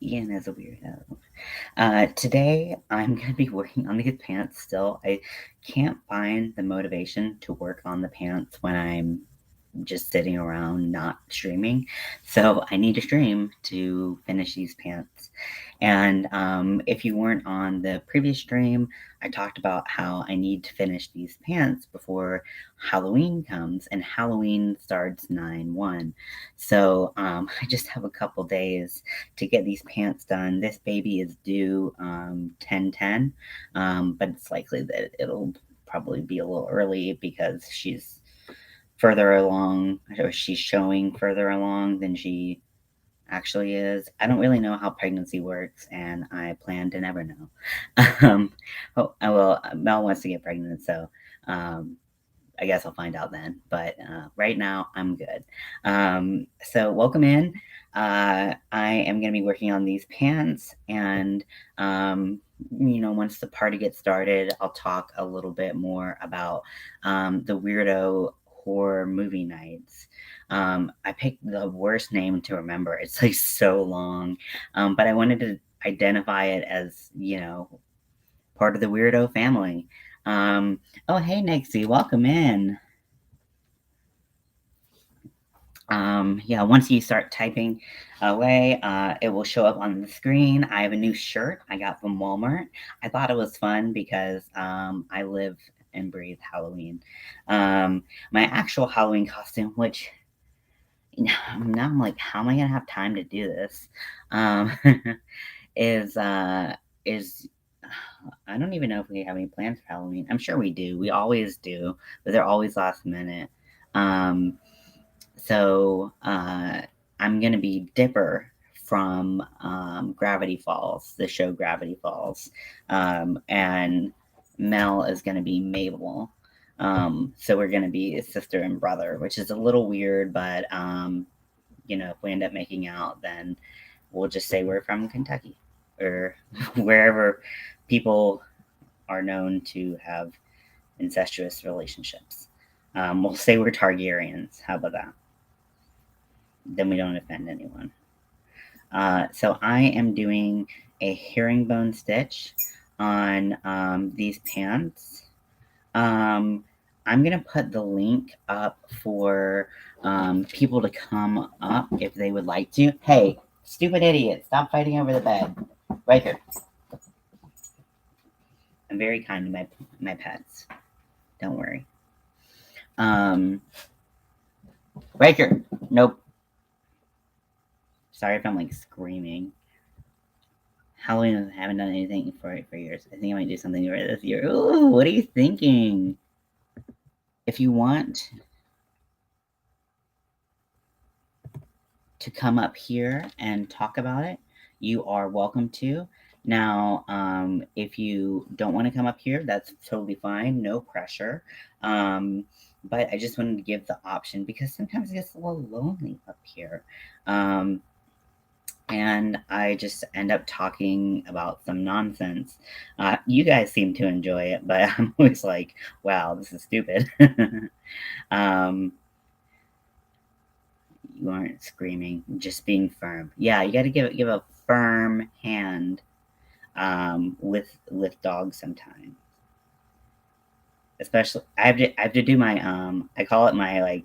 Ian as a weirdo. Today I'm going to be working on these pants still. I can't find the motivation to work on the pants when I'm just sitting around not streaming. So I need to stream to finish these pants. And if you weren't on the previous stream, I talked about how I need to finish these pants before Halloween comes, and Halloween starts 9/1. So I just have a couple days to get these pants done. This baby is due 10/10, but it's likely that it'll probably be a little early because she's further along, or she's showing further along than she actually is. I don't really know how pregnancy works, and I plan to never know. Mel wants to get pregnant, so I guess I'll find out then. But right now, I'm good. So welcome in. I am going to be working on these pants, and once the party gets started, I'll talk a little bit more about the weirdo horror movie nights. I picked the worst name to remember. It's like so long, but I wanted to identify it as part of the weirdo family. Oh, hey, Nixie, welcome in. Once you start typing away, it will show up on the screen. I have a new shirt I got from Walmart. I thought it was fun because I live and breathe Halloween. My actual Halloween costume, which now I'm like, how am I gonna have time to do this? Um, is I don't even know if we have any plans for Halloween. I'm sure we do. We always do, but they're always last minute. So I'm gonna be Dipper from Gravity Falls, the show Gravity Falls, and Mel is gonna be Mabel. So we're gonna be sister and brother, which is a little weird, but if we end up making out, then we'll just say we're from Kentucky or wherever people are known to have incestuous relationships. We'll say we're Targaryens. How about that? Then we don't offend anyone. So I am doing a herringbone stitch on these pants. I'm going to put the link up for people to come up if they would like to. Hey, stupid idiot, stop fighting over the bed. Right here. I'm very kind to my pets. Don't worry. Riker, nope. Sorry if I'm like screaming. Halloween, I haven't done anything for years. I think I might do something for this year. Ooh, what are you thinking? If you want to come up here and talk about it, you are welcome to. Now, if you don't want to come up here, that's totally fine. No pressure. But I just wanted to give the option because sometimes it gets a little lonely up here. And I just end up talking about some nonsense. You guys seem to enjoy it, but I'm always like, wow, this is stupid. You aren't screaming, just being firm. Yeah, you got to give a firm hand with dogs sometimes. Especially, I have to do my I call it my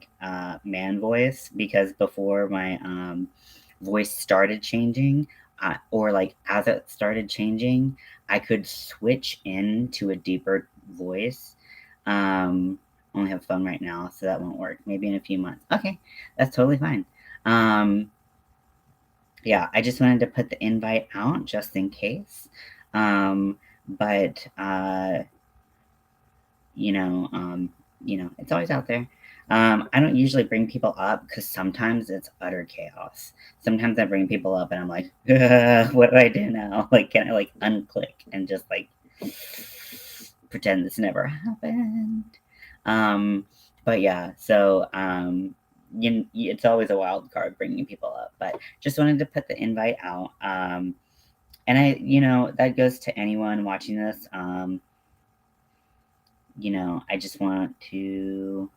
man voice because before my voice started changing, or like as it started changing, I could switch into a deeper voice. Only have phone right now, so that won't work. Maybe in a few months. Okay, that's totally fine. Yeah, I just wanted to put the invite out just in case. But it's always out there. I don't usually bring people up because sometimes it's utter chaos. Sometimes I bring people up and I'm like, what do I do now? Like, can I like unclick and just like pretend this never happened? But yeah, so it's always a wild card bringing people up. But just wanted to put the invite out. And that goes to anyone watching this. I just want to.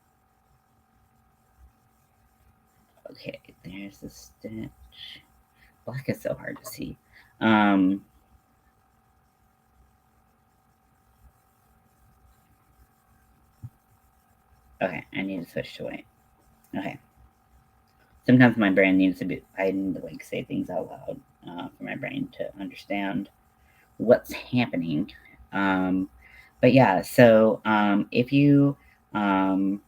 Okay, there's the stitch. Black is so hard to see. Okay, I need to switch to white. Okay. Sometimes my brain needs to be, I need to like say things out loud for my brain to understand what's happening. But yeah, so if you weren't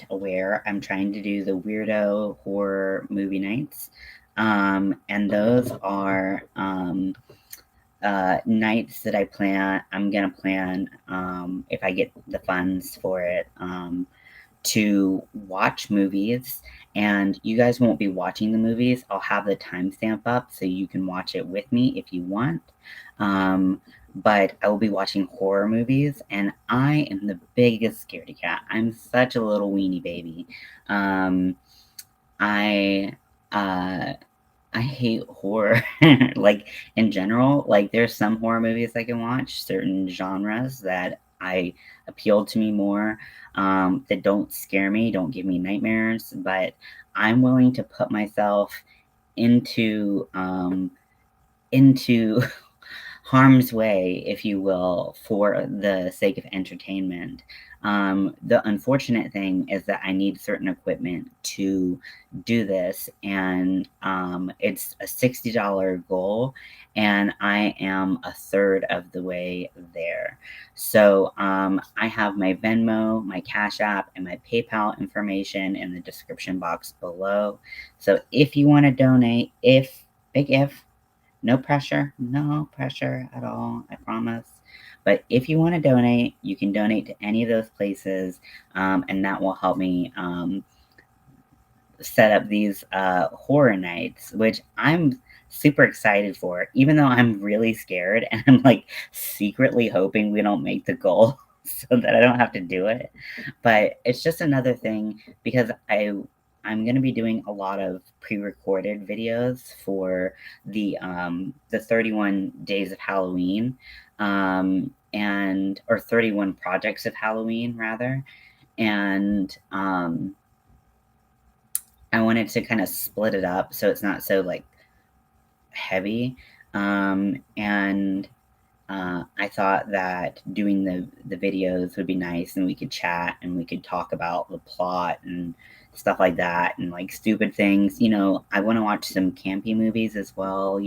aware, I'm trying to do the Weirdo horror movie nights. And those are nights that I'm going to plan, if I get the funds for it, to watch movies. And you guys won't be watching the movies. I'll have the timestamp up so you can watch it with me if you want. But I will be watching horror movies, and I am the biggest scaredy cat. I'm such a little weenie baby. Um, I uh, I hate horror, like, in general. Like, there's some horror movies I can watch, certain genres that I appeal to me more, that don't scare me, don't give me nightmares, but I'm willing to put myself into harm's way, if you will, for the sake of entertainment. The unfortunate thing is that I need certain equipment to do this, and it's a $60 goal, and I am a third of the way there. So I have my Venmo, my Cash App, and my PayPal information in the description box below. So if you want to donate, big if, no pressure, no pressure at all, I promise. But if you want to donate, you can donate to any of those places, and that will help me set up these horror nights, which I'm super excited for, even though I'm really scared and I'm like secretly hoping we don't make the goal so that I don't have to do it. But it's just another thing because I'm gonna be doing a lot of pre-recorded videos for the 31 days of Halloween, and or 31 projects of Halloween rather, and I wanted to kind of split it up so it's not so like heavy, and I thought that doing the videos would be nice, and we could chat and we could talk about the plot and stuff like that, and like stupid things. I want to watch some campy movies as well.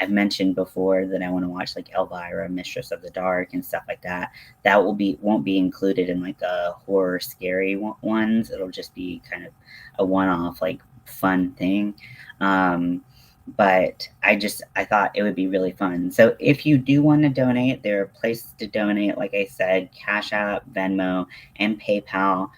I've mentioned before that I want to watch like Elvira, Mistress of the Dark, and stuff like that. That won't be included in like the horror scary ones. It'll just be kind of a one-off like fun thing. But I thought it would be really fun. So if you do want to donate, there are places to donate. Like I said, Cash App, Venmo, and PayPal.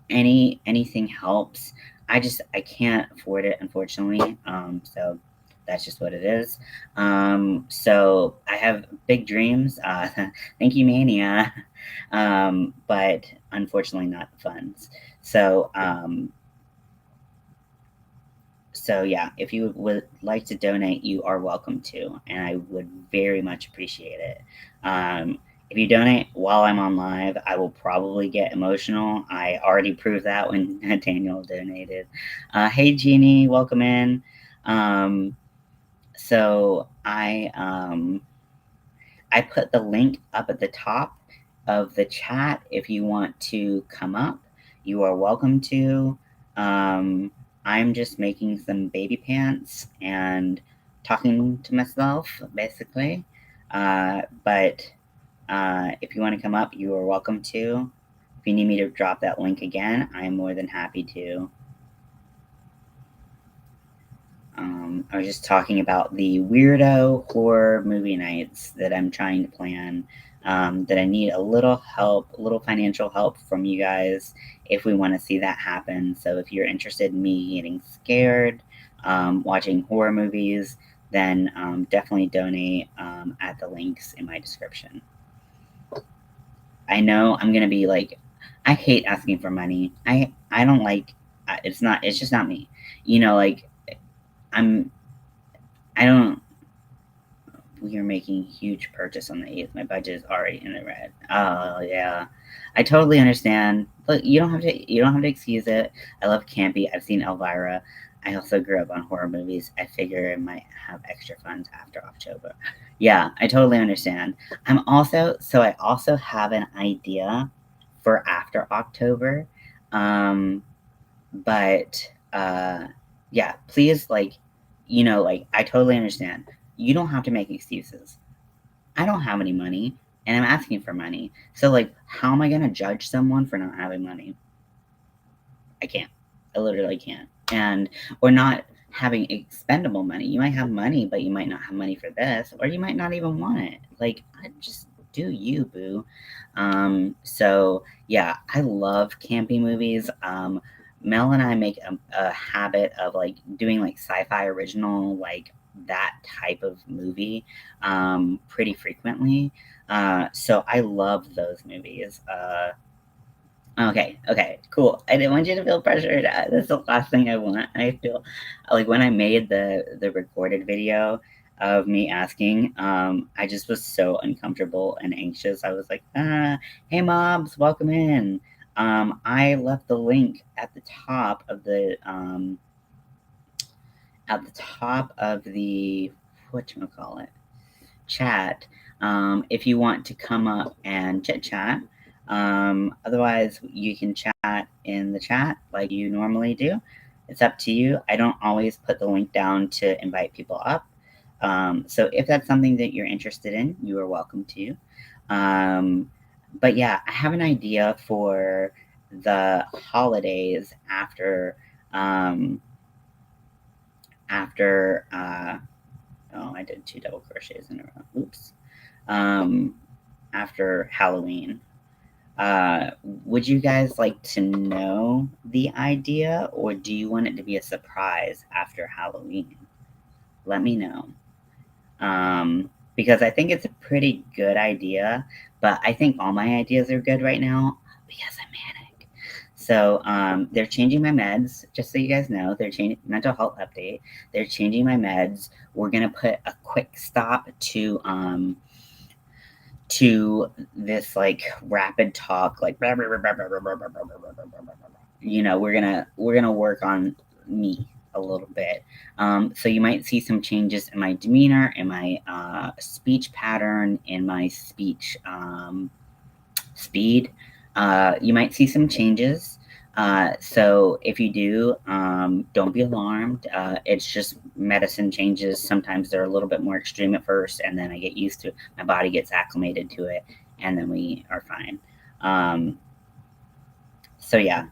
Anything helps. I can't afford it, unfortunately. So that's just what it is. So I have big dreams. Thank you, Mania. But unfortunately not the funds. So yeah, if you would like to donate, you are welcome to, and I would very much appreciate it. If you donate while I'm on live, I will probably get emotional. I already proved that when Daniel donated. Hey, Jeannie, welcome in. So I put the link up at the top of the chat. If you want to come up, you are welcome to. I'm just making some baby pants and talking to myself, basically. But if you want to come up, you are welcome to. If you need me to drop that link again, I'm more than happy to. I was just talking about the weirdo horror movie nights that I'm trying to plan. That I need a little help, a little financial help from you guys if we want to see that happen. So if you're interested in me getting scared, watching horror movies, then definitely donate at the links in my description. I know I'm gonna be like, I hate asking for money. I don't like. It's just not me. Like I'm. I don't. We are making huge purchase on the 8th. My budget is already in the red. Oh yeah, I totally understand. But you don't have to excuse it. I love campy. I've seen Elvira. I also grew up on horror movies. I figure I might have extra funds after October. Yeah, I totally understand. I also have an idea for after October. But yeah, please, like, I totally understand. You don't have to make excuses. I don't have any money and I'm asking for money. So, like, how am I going to judge someone for not having money? I can't. I literally can't. And or not having expendable money. You might have money, but you might not have money for this, or you might not even want it. Like, I just do you, boo. So yeah, I love campy movies. Mel and I make a habit of like doing like sci-fi original, like that type of movie, pretty frequently. So I love those movies. Okay, cool. I didn't want you to feel pressured. That's the last thing I want. I feel like when I made the recorded video of me asking, I just was so uncomfortable and anxious. I was like, hey mobs, welcome in. I left the link at the top of the whatchamacallit chat, if you want to come up and chit chat. Otherwise, you can chat in the chat like you normally do. It's up to you. I don't always put the link down to invite people up. So if that's something that you're interested in, you are welcome to. But yeah, I have an idea for the holidays after oh, I did 2 double crochets in a row. Oops. After Halloween. Would you guys like to know the idea, or do you want it to be a surprise after Halloween? Let me know. Because I think it's a pretty good idea, but I think all my ideas are good right now because I'm manic. So they're changing my meds, just so you guys know. They're changing mental health update. They're changing my meds. We're gonna put a quick stop to this like rapid talk, like we're gonna work on me a little bit. So you might see some changes in my demeanor, in my speech pattern, in my speech speed. You might see some changes. So if you do, don't be alarmed. It's just medicine changes. Sometimes they're a little bit more extreme at first, and then I get used to it. My body gets acclimated to it, and then we are fine. So yeah.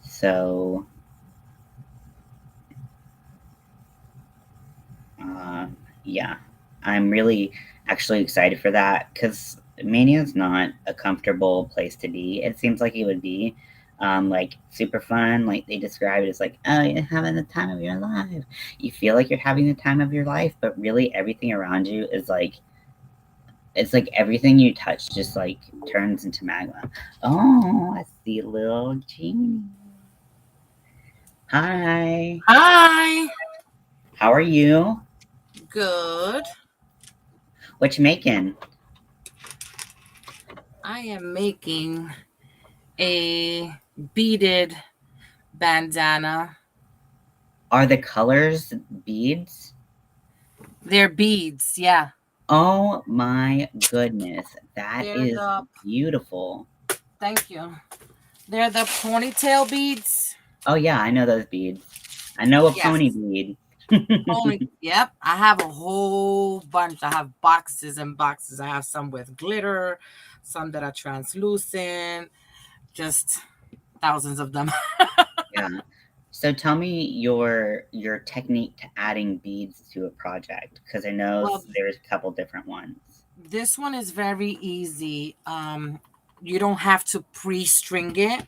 So yeah, I'm really actually excited for that because Mania is not a comfortable place to be. It seems like it would be like super fun. Like they describe it as like, oh, you're having the time of your life. You feel like you're having the time of your life, but really everything around you is like, it's like everything you touch just like turns into magma. Oh, I see a little genie. Hi. Hi. How are you? Good. What you making? I am making a beaded bandana. Are the colors beads? They're beads, yeah. Oh my goodness, that They're is the beautiful. thank you. They're the ponytail beads. Oh yeah, I know those beads. I know a pony Yes. bead. Yep. I have a whole bunch. I have boxes and boxes. I have some with glitter, some that are translucent, just thousands of them. Yeah. So tell me your technique to adding beads to a project, because I know Well, there's a couple different ones. this one is very easy. You don't have to pre-string it.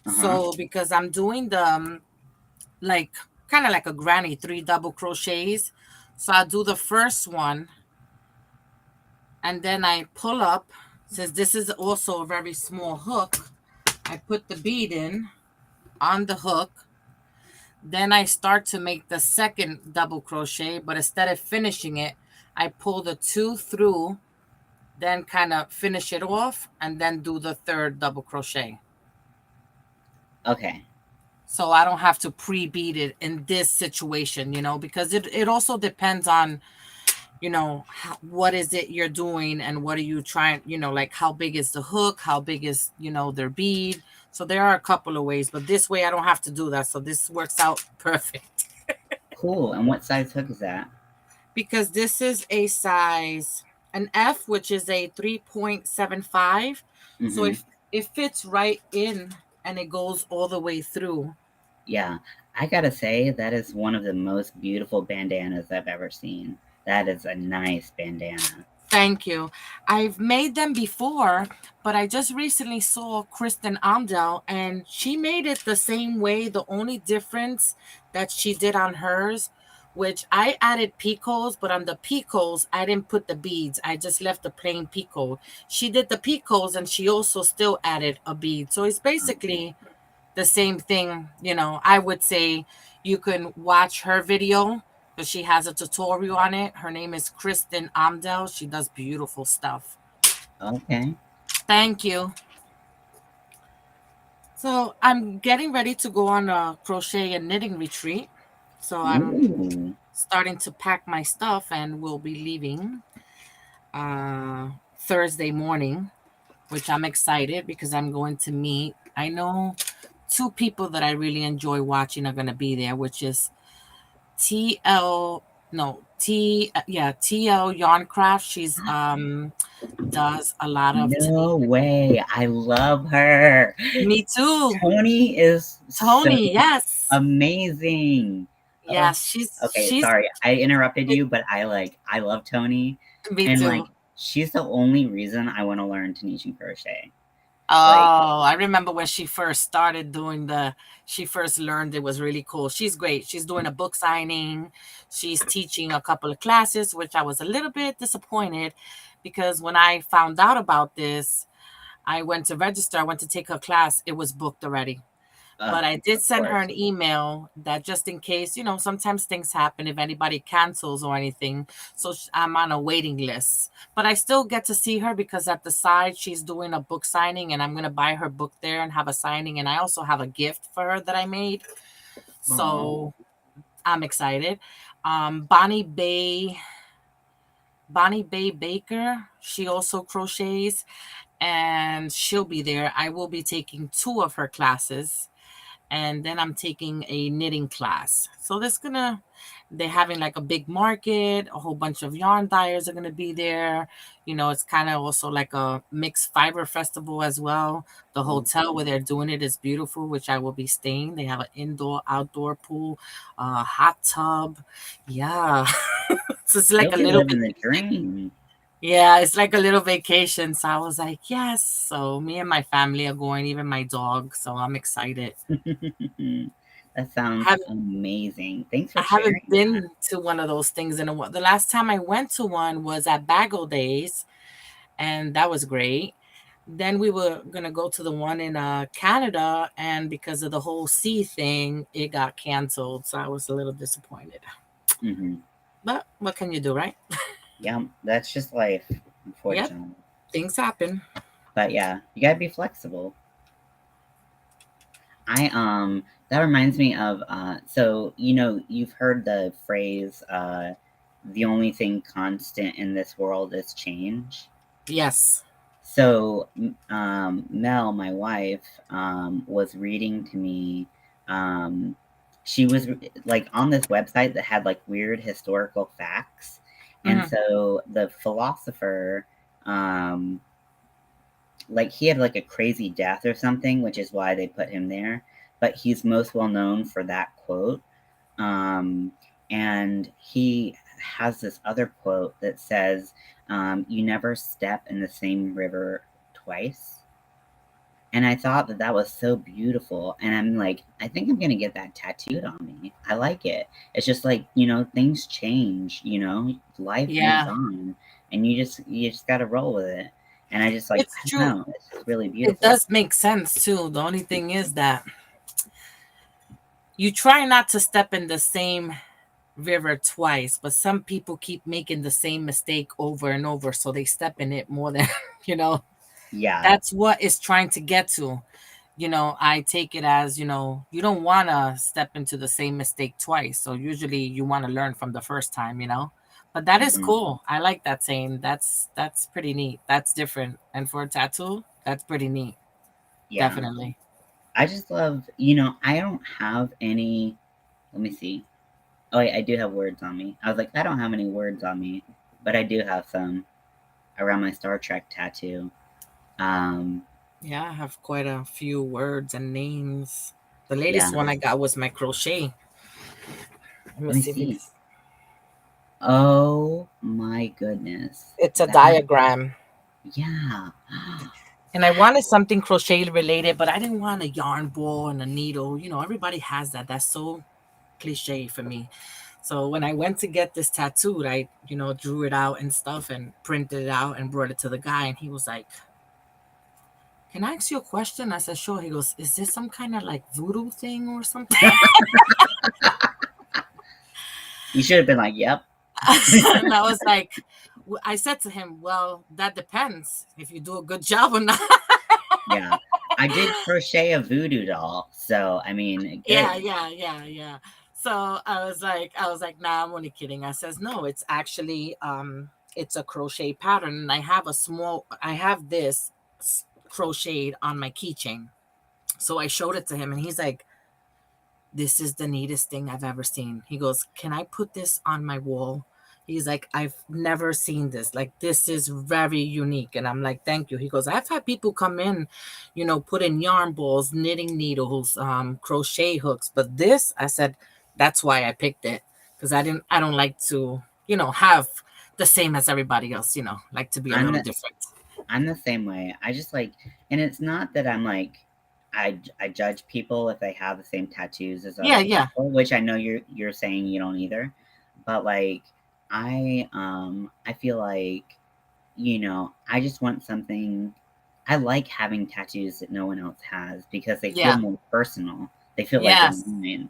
Uh-huh. So because I'm doing the like kind of like a granny 3 double crochets. So I do the first one and then I pull up. Since this is also a very small hook, I put the bead in on the hook. Then I start to make the second double crochet, but instead of finishing it, I pull the 2 through then kind of finish it off, and then do the third double crochet. Okay. So I don't have to pre-bead it in this situation, because it also depends on, what is it you're doing and what are you trying, like how big is the hook, how big is, their bead. So there are a couple of ways, but this way I don't have to do that. So this works out perfect. Cool. And what size hook is that? Because this is a size, an F, which is a 3.75. So Mm-hmm. if it fits right in and it goes all the way through. Yeah. I gotta say, that is one of the most beautiful bandanas I've ever seen. That is a nice bandana. Thank you. I've made them before, but I just recently saw Kristen Amdel and she made it the same way. The only difference that she did on hers, which I added picots, but on the picots, I didn't put the beads. I just left the plain picot. She did the picots and she also still added a bead. So it's Um, basically the same thing. I would say you can watch her video because she has a tutorial on it. Her name is Kristen Amdel. She does beautiful stuff. okay. Thank you. So I'm getting ready to go on a crochet and knitting retreat. So I'm Ooh. starting to pack my stuff and we'll be leaving Thursday morning, which I'm excited because I'm going to meet. I know two people that I really enjoy watching are going to be there, which is TL no T yeah TL Yarncraft. She's does a lot of No way. I love her. me too. Tony is so Tony, yes. amazing. Yes, she's Okay, sorry. I interrupted you, but I love Tony, me and, too. she's the only reason I wanna learn Tunisian crochet. Like, Oh, I remember when she first started doing she first learned. It was really cool. She's great. She's doing a book signing. She's teaching a couple of classes, which I was a little bit disappointed because when I found out about this, I went to register. I went to take her class. It was booked already. But I did of send her course. an email that just in case, sometimes things happen if anybody cancels or anything. So I'm on a waiting list. But I still get to see her because at the side, she's doing a book signing and I'm going to buy her book there and have a signing. And I also have a gift for her that I made. Aw. So I'm excited. Bonnie Bay. Bonnie Bay Baker, she also crochets and she'll be there. I will be taking two of her classes and then I'm taking a knitting class. So they're having like a big market, a whole bunch of yarn dyers are gonna be there. It's kind of also like a mixed fiber festival as well. The hotel where they're doing it is beautiful, which I will be staying. They have an indoor, outdoor pool, hot tub. Yeah. So it's like You'll a be little living the vacation. dream. Yeah, it's like a little vacation. So I was like, yes. So me and my family are going, even my dog. So I'm excited. That sounds Have amazing. Thanks I for haven't sharing that. been to one of those things in a while. The last time I went to one was at Bagel Days, and that was great. Then we were gonna go to the one in Canada, and because of the whole sea thing, it got canceled. So I was a little disappointed. Mhm. But what can you do, right? Yeah, that's just life, Yep, unfortunately. things happen. But yeah, you gotta be flexible. That reminds me of, so, you've heard the phrase, "The only thing constant in this world is change." Yes. So, Mel, my wife, was reading to me, um, she was, like, on this website that had, like, weird historical facts, and Hmm. so the philosopher, um like, he had, like, a crazy death or something, which is why they put him there, but he's most well known for that quote, um, and he has this other quote that says, "You never step in the same river twice," and I thought that that was so beautiful, and I'm like, "I think I'm gonna get that tattooed on me." I like it. It's just like, things change, life moves Yeah, on, and you just gotta roll with it, and I just, like, it's I don't true. know, it's just really It beautiful. does make sense too. The only thing is that you try not to step in the same river twice, but some people keep making the same mistake over and over, so they step in it more than you know. Yeah. That's what it's trying to get to. I take it as, you don't want to step into the same mistake twice. So usually you want to learn from the first time. But that is Hmm. cool. I like that saying. That's pretty neat. That's different. And for a tattoo, that's pretty neat. Yeah. Definitely. I just love, I don't have any. Let me see. Oh, wait, I do have words on me. I was like, I don't have any words on me, but I do have some around my Star Trek tattoo. Um, Yeah, I have quite a few words and names. The latest yeah. one I got was my crochet. Let me Let me see if see. it's Oh my goodness. it's a That, diagram. yeah. And I wanted something crochet related, but I didn't want a yarn ball and a needle. Everybody has that. That's so cliche for me. So when I went to get this tattooed, I, drew it out and stuff and printed it out and brought it to the guy. And he was like, "Can I ask you a question?" I said, "Sure." He goes, "Is this some kind of like voodoo thing or something?" You should have been like, yep. And I was like, I said to him, "Well, that depends if you do a good job or not." Yeah. I did crochet a voodoo doll, so I mean, Yeah, good. yeah, yeah, yeah. So I was like, nah, I'm only kidding. I says, no, it's actually, it's a crochet pattern, and I have this crocheted on my keychain. So I showed it to him, and he's like, "This is the neatest thing I've ever seen." He goes, "Can I put this on my wall?" He's like, "I've never seen this. Like, this is very unique." And I'm like, "Thank you." He goes, "I've had people come in, put in yarn balls, knitting needles, crochet hooks. But this," I said, "that's why I picked it. Because I don't like to, have the same as everybody else, like to be a I'm little the different." I'm the same way. I just like, and it's not that I'm like, I judge people if they have the same tattoos as Yeah, other yeah, people, which I know you're saying you don't either. But like, I feel like, I just want something. I like having tattoos that no one else has because they feel yeah, more personal. They feel like they're yes, mine,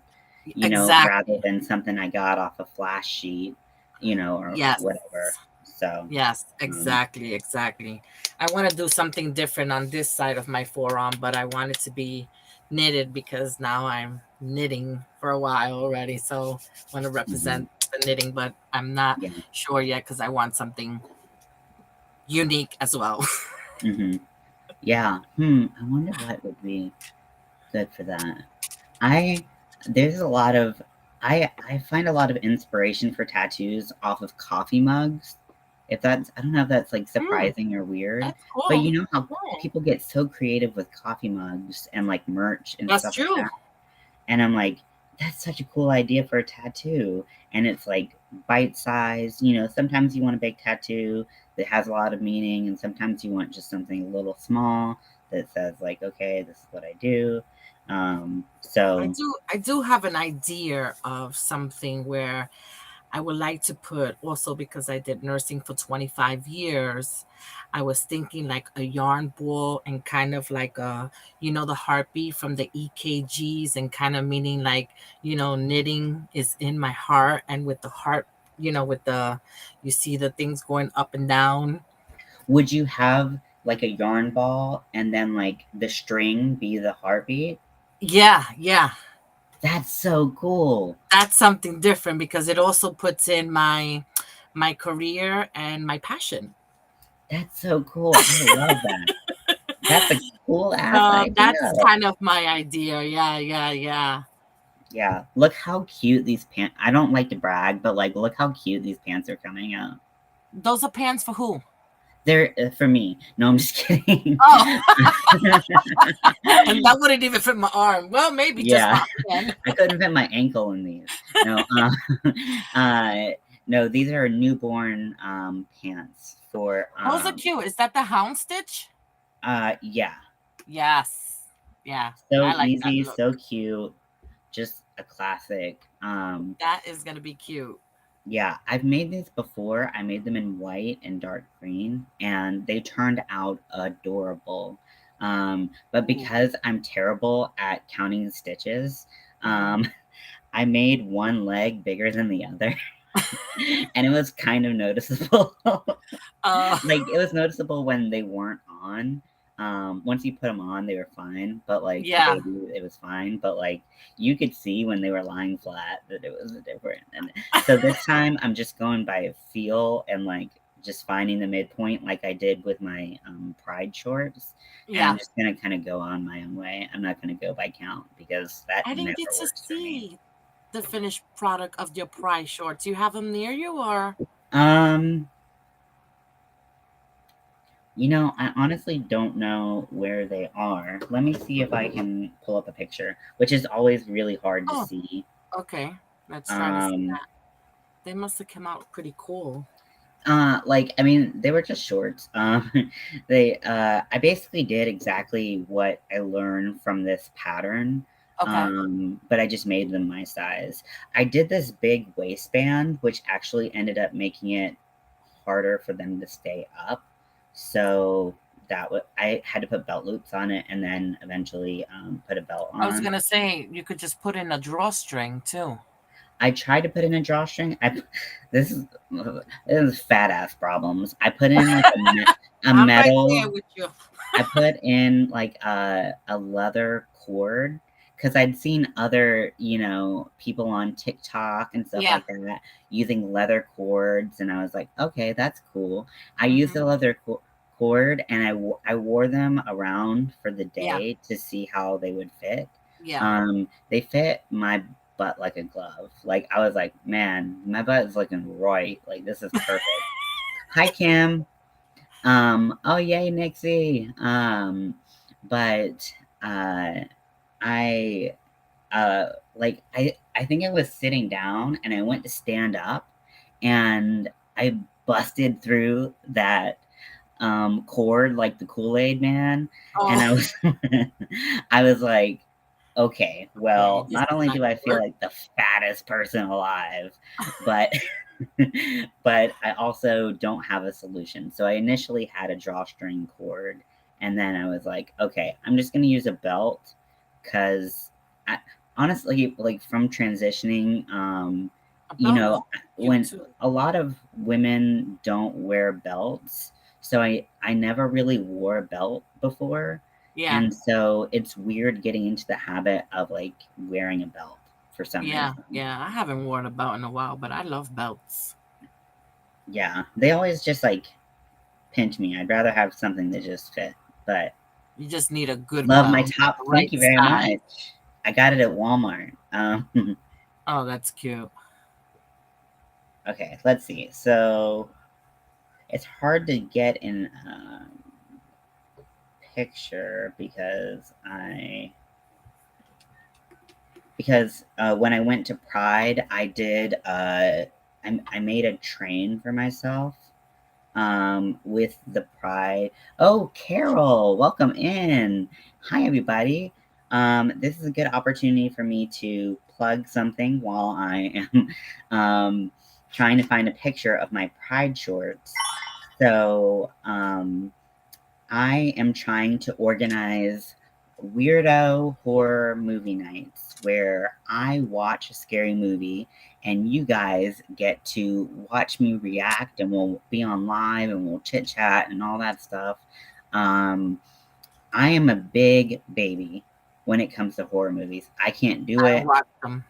rather exactly. than something I got off a flash sheet, or Yes. whatever. So, Yes, um, exactly, exactly. I want to do something different on this side of my forearm, but I want it to be knitted because now I'm knitting for a while already. So I want to mhm, represent the knitting, but I'm not yeah. sure yet because I want something unique as well. Mhm. Yeah. I wonder what would be good for that. I there's a lot of I find a lot of inspiration for tattoos off of coffee mugs. If that's I don't know if that's, like, Mm, surprising or weird, that's but cool. you know how Yeah, people get so creative with coffee mugs and, like, merch and that's stuff like true. that, and I'm like, "That's such a cool idea for a tattoo," and it's, like, bite size, sometimes you want a big tattoo that has a lot of meaning, and sometimes you want just something a little small that says, like, "Okay, this is what I do." I So do I do have an idea of something where I would like to put also because I did nursing for 25 years. I was thinking like a yarn ball and kind of like the heartbeat from the EKGs and kind of meaning like, knitting is in my heart and with the heart, with you see the things going up and down. would you have, like, a yarn ball and then, like, the string be the heartbeat? Yeah, yeah. That's so cool. That's something different because it also puts in my career and my passion. That's so cool. I love that. That's a cool ass So that's idea. kind of my idea. Yeah, yeah, yeah. Yeah, look how cute these pants. I don't like to brag, but, like, look how cute these pants are coming out. Those are pants for who? They're, for me. No, I'm just kidding. Oh, and that wouldn't even fit my arm. Well, maybe just Yeah, my hand. I couldn't fit my ankle in these. No, uh, no, these are newborn, pants for, Those are cute. Is that the hound stitch? yeah. Yes. Yeah, So I like that easy, look. so cute, just a classic. That is gonna be cute. Yeah, I've made these before. I made them in white and dark green, and they turned out adorable. But Ooh. because I'm terrible at counting stitches, Mhm. um, I made one leg bigger than the other, and it was kind of noticeable. Uh, Like, it was noticeable when they weren't on. Once you put them on, they were fine, but, like, the yeah. baby, it was fine, but, like, you could see when they were lying flat that it was different, and so this time, I'm just going by feel and, like, just finding the midpoint like I did with my, Pride shorts, and I'm Yeah. just gonna kinda go on my own way. I'm not gonna go by count because that I didn't get never to works for me. see the finished product of your prize shorts. You have them near you, or? Um, I honestly don't know where they are. Let me see if I can pull up a picture, which is always really hard to Oh, see. okay. Let's try to see Um, that. They must have come out pretty cool. like, I mean, they were just shorts. I basically did exactly what I learned from this pattern, Okay. but I just made them my size. I did this big waistband, which actually ended up making it harder for them to stay up. So I had to put belt loops on it, and then eventually put a belt I was on. gonna say you could just put in a drawstring too. I tried to put in a drawstring. This is this is fat ass problems. I put in like a I'm right there metal. with you. I put in like a leather cord because I'd seen other people on TikTok and stuff Yeah. like that using leather cords, and I was like, okay, that's cool. I used Hmm. the cord, and I wore them around for the Yeah. day to see how they would fit. Yeah. They fit my butt like a glove. Like, I was like, man, my butt is looking right. Like, this is perfect. Hi, Kim. Oh, yay, Nixie. But I I think I was sitting down and I went to stand up and I busted through that cord like the Kool-Aid man, and I Oh, was I was like, okay, okay. well, It just not did only not do I feel work. like the fattest person alive, but but I also don't have a solution. So I initially had a drawstring cord, and then I was like, okay, I'm just gonna use a belt because honestly, like from transitioning, A you belt know, look cute when too. a lot of women don't wear belts, so I never really wore a belt before, Yeah. and so it's weird getting into the habit of, like, wearing a belt for some Yeah. reason. Yeah. I haven't worn a belt in a while, but I love belts. Yeah, they always just, like, pinch me. I'd rather have something that just fit, but You just need a good love my one, top. the Thank right you very size. much. I got it at Walmart. Oh, that's cute. Okay, let's see. So, it's hard to get in a picture because when I went to Pride, I made a train for myself with the Pride. Oh, Carol, welcome in. Hi, everybody. This is a good opportunity for me to plug something while I am trying to find a picture of my Pride shorts. So, I am trying to organize weirdo horror movie nights where I watch a scary movie and you guys get to watch me react, and we'll be on live and we'll chit chat and all that stuff. Um, I am a big baby when it comes to horror movies. I can't do I it. watch them.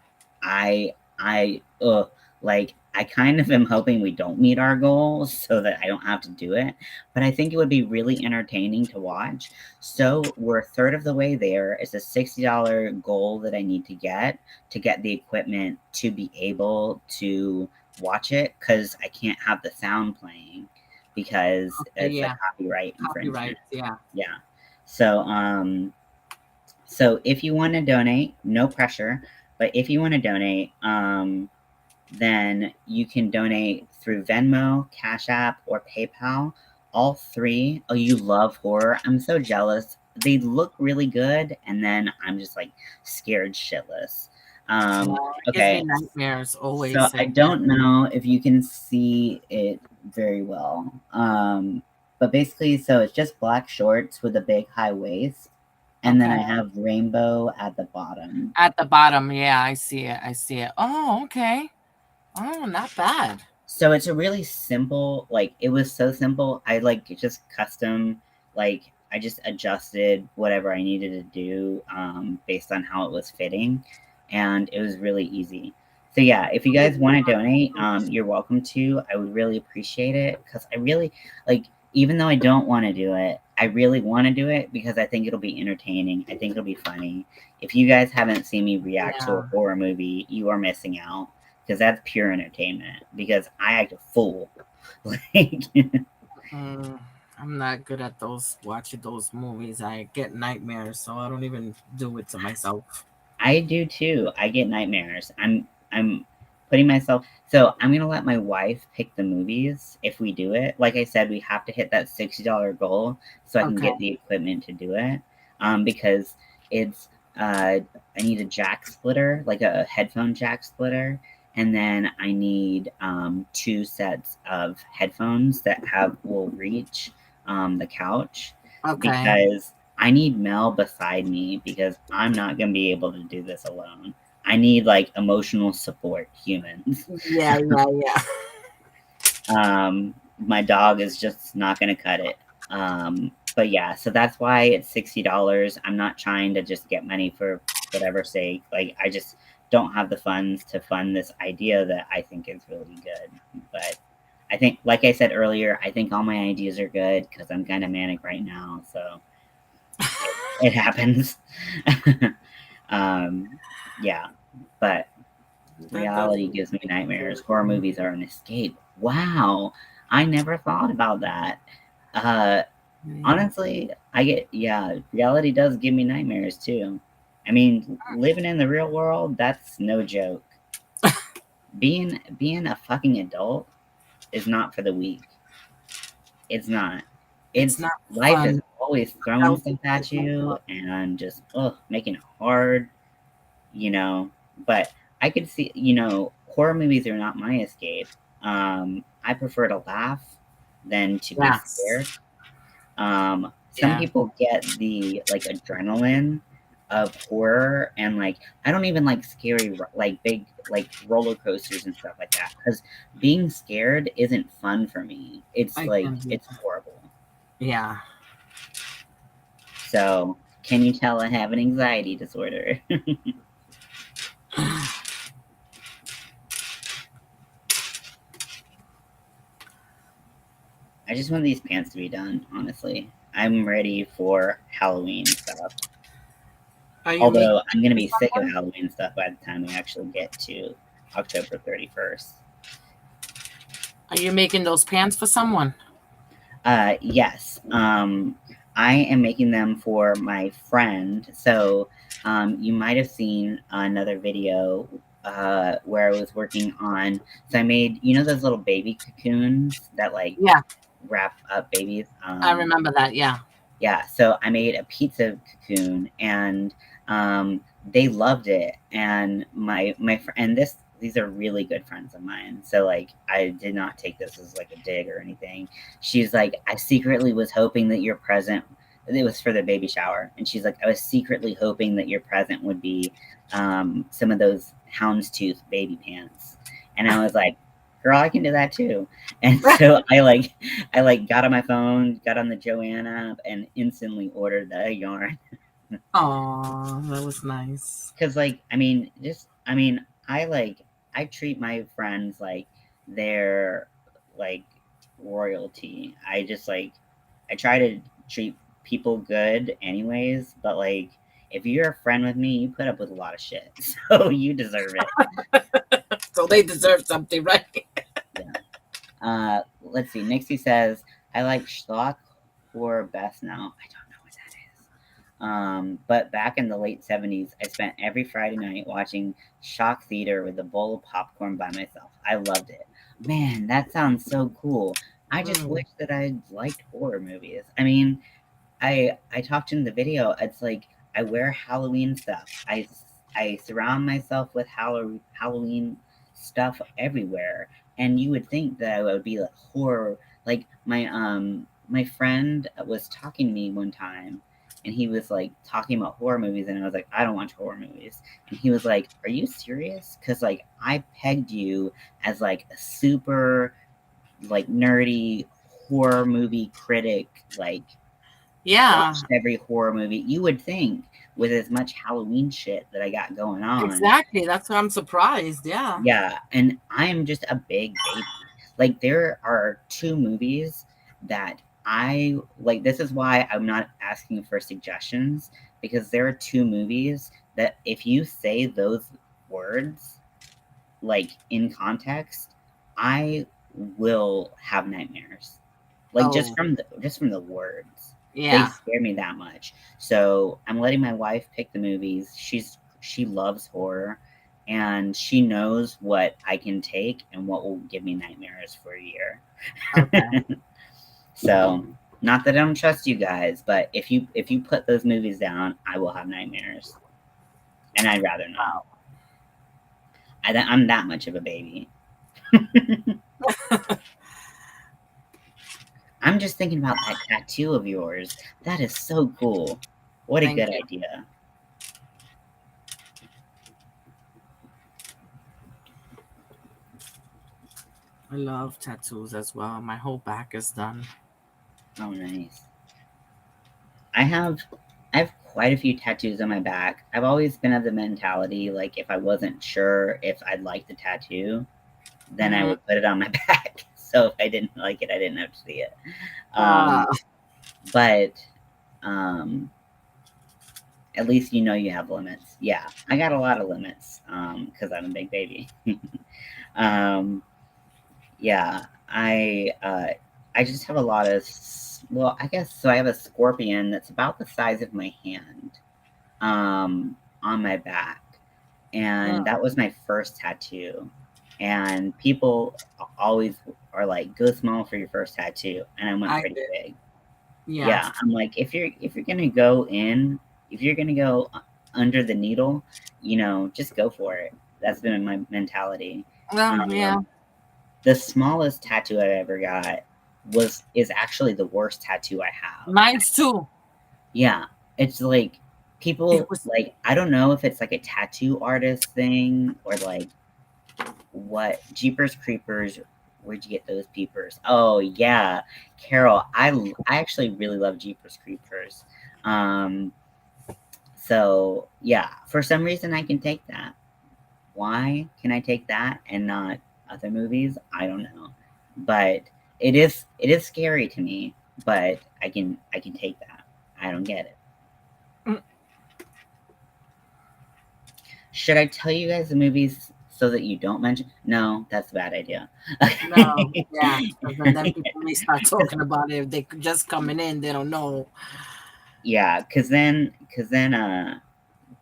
Like, I kind of am hoping we don't meet our goals so that I don't have to do it, but I think it would be really entertaining to watch. So we're a third of the way there. It's a $60 goal that I need to get the equipment to be able to watch it because I can't have the sound playing because Okay, it's a yeah. copyright infringement. Copyrights, yeah. Yeah. So, so if you want to donate, no pressure, but if you want to donate, then you can donate through Venmo, Cash App, or PayPal. All three. Oh, you love horror. I'm so jealous. They look really good, and then I'm just like scared shitless. It gives me Okay, nightmares so always I seeing that. don't know if you can see it very well. But basically, so it's just black shorts with a big high waist, and then Okay. I have rainbow at the bottom. At the bottom, yeah, I see it. I see it. Oh, okay. Oh, not bad. So it's a really simple, like it was so simple. I like just custom, like I just adjusted whatever I needed to do based on how it was fitting, and it was really easy. So yeah, if you guys want to donate, you're welcome to. I would really appreciate it because I really like, even though I don't want to do it, I really want to do it because I think it'll be entertaining. I think it'll be funny. If you guys haven't seen me react to a Yeah. horror movie, you are missing out because that's pure entertainment. Because I act a fool. Like, Mm, I'm not good at those watching those movies. I get nightmares, so I don't even do it to myself. I do too. I get nightmares. I'm putting myself. So I'm gonna let my wife pick the movies if we do it. Like I said, we have to hit that $60 goal so I can Okay. get the equipment to do it. Because it's I need a jack splitter, like a headphone jack splitter, and then I need two sets of headphones that have will reach the couch Okay. because I need Mel beside me because I'm not gonna be able to do this alone. I need like emotional support humans. Yeah, yeah, yeah. My dog is just not gonna cut it. But yeah, so that's why it's $60. I'm not trying to just get money for whatever sake. Like I just don't have the funds to fund this idea that I think is really good. But I think, like I said earlier, I think all my ideas are good because I'm kind of manic right now. So it happens. um, yeah, but That does. reality gives me nightmares. Horror movies are an escape. Wow, I never thought about that. Uh, Yeah. Honestly, I get yeah. Reality does give me nightmares too. I mean, living in the real world, that's no joke. Being a fucking adult is not for the weak. It's not. It's It's not life is fun. always throwing Healthy. stuff at It's not you fun. and just making it hard, you know. But I could see, horror movies are not my escape. I prefer to laugh than to be Yes. scared. Some Yeah. people get the like adrenaline of horror and like I don't even like scary like big like roller coasters and stuff like that because being scared isn't fun for me. It's I like can do it's that. horrible. Yeah. So can you tell I have an anxiety disorder? I just want these pants to be done, honestly. I'm ready for Halloween stuff. Are you making Although I'm gonna for be sick of someone? Halloween stuff by the time we actually get to October 31st. Are you making those pants for someone? Yes. I am making them for my friend. So you might have seen another video where I was working on. So I made, those little baby cocoons that like Yeah, wrap up babies. I remember that. Yeah. Yeah, so I made a pizza cocoon, and they loved it. And my friend, and these are really good friends of mine. So like, I did not take this as like a dig or anything. She's like, I secretly was hoping that your present. It was for the baby shower, and she's like, I was secretly hoping that your present would be some of those houndstooth baby pants. And I was like, girl, I can do that too. And so I got on my phone, got on the Joann app, and instantly ordered the yarn. Oh, that was nice. Cause like, I treat my friends like they're like royalty. I try to treat people good anyways, but like if you're a friend with me, you put up with a lot of shit. So you deserve it. So they deserve something, right? Yeah. Let's see. Nixie says, I like schlock horror best now. I don't know what that is. But back in the late 70s, I spent every Friday night watching Shock Theater with a bowl of popcorn by myself. I loved it. Man, that sounds so cool. I just Mm, wish that I liked horror movies. I mean, I talked in the video. It's like I wear Halloween stuff. I surround myself with Halloween stuff everywhere, and you would think that I would be like horror. Like my friend was talking to me one time, and he was like talking about horror movies, and I was like, I don't watch horror movies. And he was like, are you serious? Because like I pegged you as like a super like nerdy horror movie critic, like Yeah, watched every horror movie. You would think with as much Halloween shit that I got going on. exactly. That's why I'm surprised. Yeah. Yeah, and I am just a big baby. Like there are two movies that I like. This is why I'm not asking for suggestions, because there are two movies that if you say those words like in context, I will have nightmares. Like Oh, just from the words. They yeah. scare me that much. So I'm letting my wife pick the movies. She loves horror, and she knows what I can take and what will give me nightmares for a year. Okay. So not that I don't trust you guys, but if you put those movies down, I will have nightmares, and I'd rather not. Wow. I'm that much of a baby. I'm just thinking about that tattoo of yours. That is so cool. What a Thank good you. idea. I love tattoos as well. My whole back is done. Oh, nice. I have I have quite a few tattoos on my back. I've always been of the mentality like if I wasn't sure if I'd like the tattoo, then I Mm-hmm. would put it on my back. So if I didn't like it, I didn't have to see it. Uh, But um, at least you know you have limits. Yeah, I got a lot of limits because I'm a big baby. um, yeah, I just have a lot of well, I guess so. I have a scorpion that's about the size of my hand on my back, and mm, that was my first tattoo. And people always are like, "Go small for your first tattoo," and I went I pretty did. big. Yeah. Yeah, I'm like, if you're gonna go in, if you're gonna go under the needle, you know, just go for it. That's been my mentality. Well, yeah. Um, the smallest tattoo I ever got is actually the worst tattoo I have. Mine's too. Yeah, it's like It people was. like I don't know if it's like a tattoo artist thing or like what Jeepers Creepers. Where'd you get those peepers? Oh yeah, Carol. I actually really love Jeepers Creepers. Um, so yeah, for some reason I can take that. Why can I take that and not other movies? I don't know. But it is scary to me, but I can take that. I don't get it. Mm, Should I tell you guys the movies so that you don't mention? No, that's a bad idea. no, yeah. Because then people may start talking about it if they just coming in. They don't know. Yeah,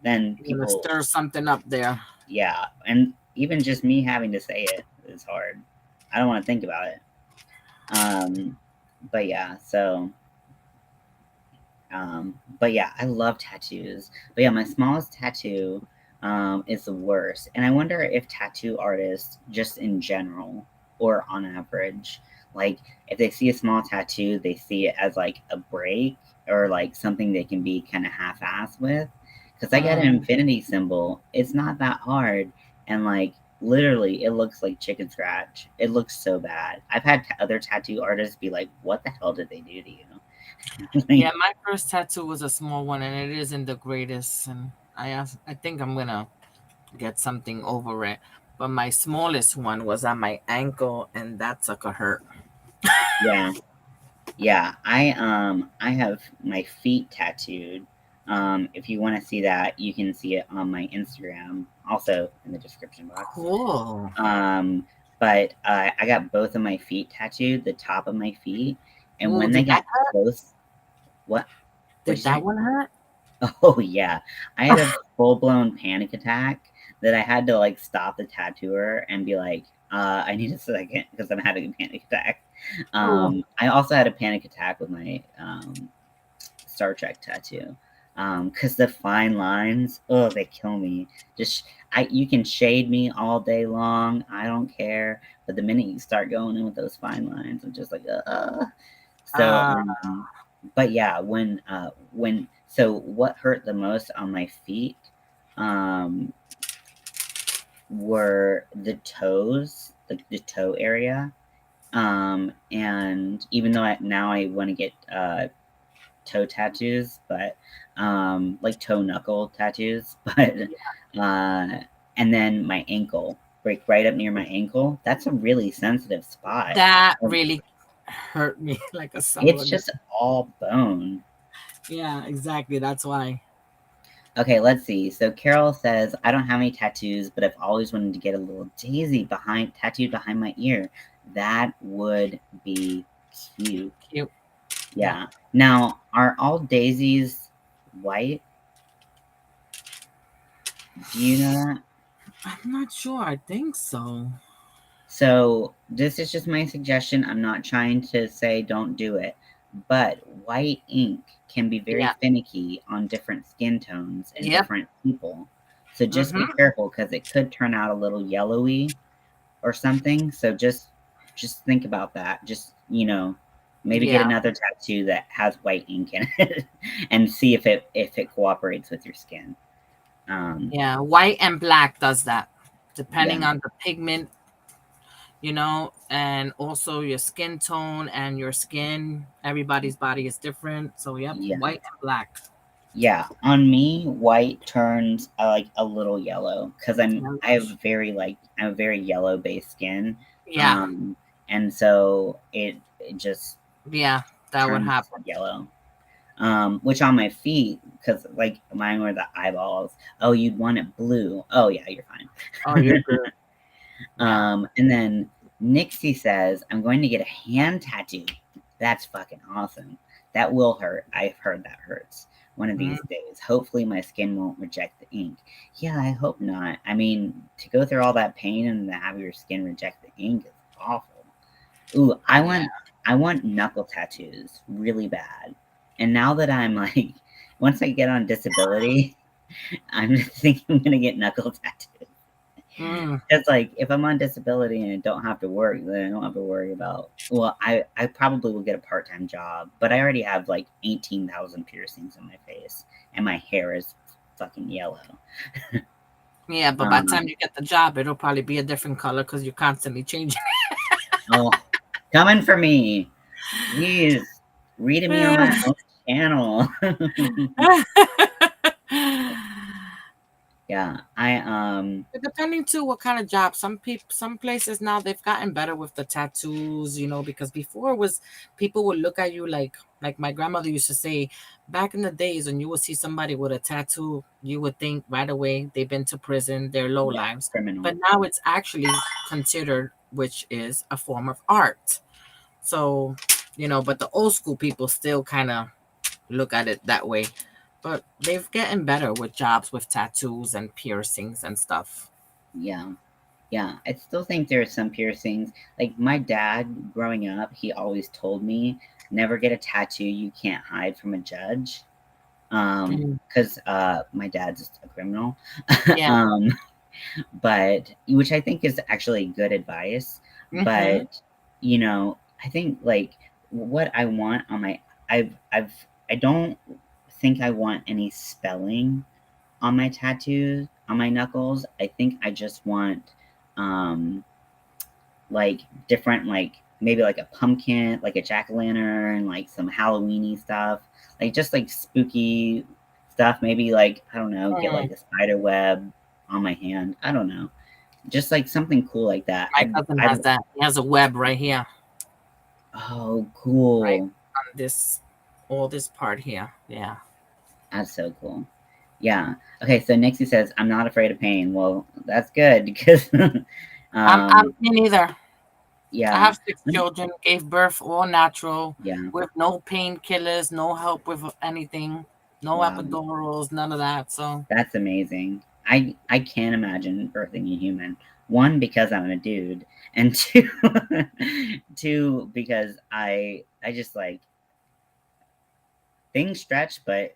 then You're gonna people, stir something up there. yeah, and even just me having to say it is hard. I don't want to think about it. Um, but yeah, so but yeah, I love tattoos. But yeah, my smallest tattoo is the worst. And I wonder if tattoo artists, just in general or on average, like if they see a small tattoo, they see it as like a break or like something they can be kind of half assed with. Because I got an Mm. infinity symbol, it's not that hard. And like literally, it looks like chicken scratch. It looks so bad. I've had other tattoo artists be like, what the hell did they do to you? Yeah, Like, my first tattoo was a small one, and it isn't the greatest. And I think I'm gonna get something over it. But my smallest one was on my ankle, and that took a hurt. yeah. Yeah, I have my feet tattooed. If you want to see that, you can see it on my Instagram, also in the description box. Cool. Um, but I got both of my feet tattooed, the top of my feet, and Ooh, when they did that got hurt? close, what? What'd Did you that say? one hurt? Oh yeah, I had a full blown panic attack that I had to like stop the tattooer and be like, I need a second because I'm having a panic attack. Oh, I also had a panic attack with my Star Trek tattoo. Cause the fine lines, oh, they kill me. Just you can shade me all day long, I don't care. But the minute you start going in with those fine lines, I'm just like, uh. So, uh, but yeah, when So what hurt the most on my feet um, were the toes, the toe area. And even though now I want to get toe tattoos, but like toe knuckle tattoos, but uh, and then my ankle, break right up near my ankle. That's a really sensitive spot. That And really hurt me like a son of it's a gun. just all bone. Yeah, exactly. That's why. Okay, let's see. So Carol says, I don't have any tattoos, but I've always wanted to get a little daisy tattooed behind my ear. That would be cute. Cute. Yeah. Yeah. Now, are all daisies white? Do you know that? I'm not sure. I think so. So this is just my suggestion. I'm not trying to say don't do it, but white ink can be very Yeah. finicky on different skin tones and Yep. different people. So just be Mm-hmm. careful because it could turn out a little yellowy or something. So just think about that. Just, maybe get Yeah. another tattoo that has white ink in it and see if it cooperates with your skin. Um, Yeah. White and black does that, yeah, depending on the pigment, and also your skin tone and your skin. Everybody's body is different. So, yep, yeah. white and black. Yeah, on me, white turns like a little yellow because I have a very yellow based skin, Yeah. um, and so it just Yeah. That would turns happen. yellow. Which on my feet, because like mine were the eyeballs. Oh, you'd want it blue. Oh yeah, you're fine. Oh, you're good. Yeah. And then Nixie says, I'm going to get a hand tattoo. That's fucking awesome. That will hurt. I've heard that hurts one of Mm, these days. Hopefully, my skin won't reject the ink. Yeah, I hope not. I mean, to go through all that pain and to have your skin reject the ink is awful. Ooh, yeah. I want knuckle tattoos really bad. And now that I'm like, once I get on disability, I'm just thinking I'm gonna get knuckle tattoos. Mm, It's like, if I'm on disability and I don't have to work, then I don't have to worry about well, I probably will get a part-time job, but I already have, like, 18,000 piercings in my face, and my hair is fucking yellow. yeah. But by the time Um, you get the job, it'll probably be a different color because you're constantly changing. oh, coming for me. Please, read me on my own channel. Yeah, But depending too what kind of job, some places now they've gotten better with the tattoos, because before it was people would look at you like my grandmother used to say, back in the days when you would see somebody with a tattoo, you would think right away they've been to prison, they're low yeah, lives. But criminal. now it's actually considered, which is a form of art. So, but the old school people still kind of look at it that way. But they've gotten better with jobs with tattoos and piercings and stuff. Yeah. Yeah, I still think there are some piercings. Like my dad growing up, he always told me, never get a tattoo you can't hide from a judge. Mm, Because my dad's a criminal. yeah. um, but which I think is actually good advice. Mm-hmm. But I think like what I want on my I don't think I want any spelling on my tattoos, on my knuckles. I think I just want um like different like maybe like a pumpkin, like a jack-o'-lantern, like some Halloweeny stuff, like just like spooky stuff. Maybe like I don't know, get Mm. like a spider web on my hand. I don't know, just like something cool like that. My cousin I'd has that. He has a web right here, oh right cool, on this, all this part here. Yeah. that's so cool. Yeah. Okay. So Nixie says I'm not afraid of pain. Well, that's good because I'm um me neither. I yeah have 6 children, gave birth all natural, yeah with no painkillers, no help with anything, no wow. epidurals, none of that. So That's amazing. I can't imagine birthing a human. One, because I'm a dude, and two, two because I just like things stretch, but